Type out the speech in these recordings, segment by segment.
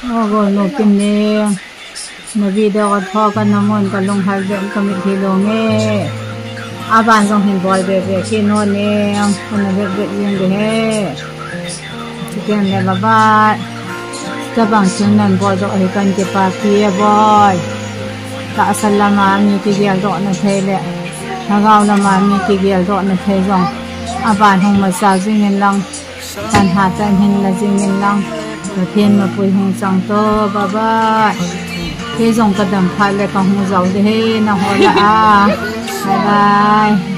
Ogo no pinne na video ko thoka namon kalung halben kamit hilonge aban jong hin boy be kino ne kuna be yung de chicken le baba tabang sunan boy do ai kan ke pa pi boy ta sallama mi ki gel do na thele nagaw na ma mi ki gel do na thei jong aban hong ma sa jing lang tan ha tan hin la jing lang thiên mà bùi hồng sang to bà ba thế dòng cái đầm phai lại còn hồng giàu thế nào hỏi là bye bye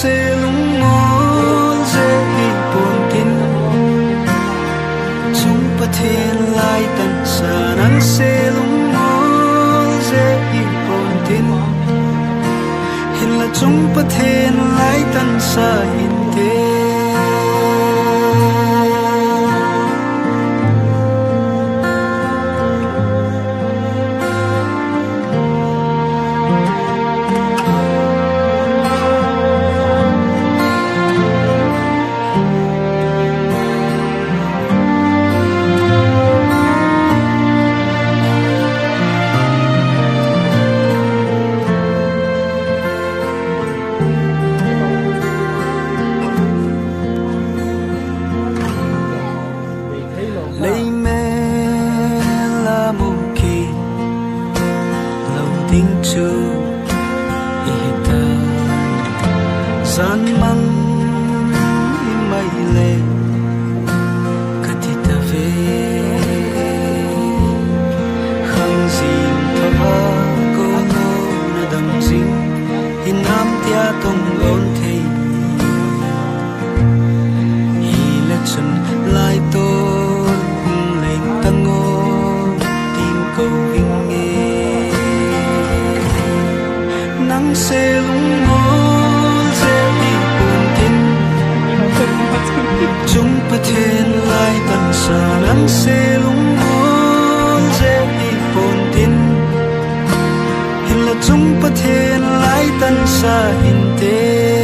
se lung mo je hi pon tin chung pathen lai tan sa nang se lung mo je hi pon tin hin la chung pathen lai tan sa hin te chung pathen lai tan sa hin te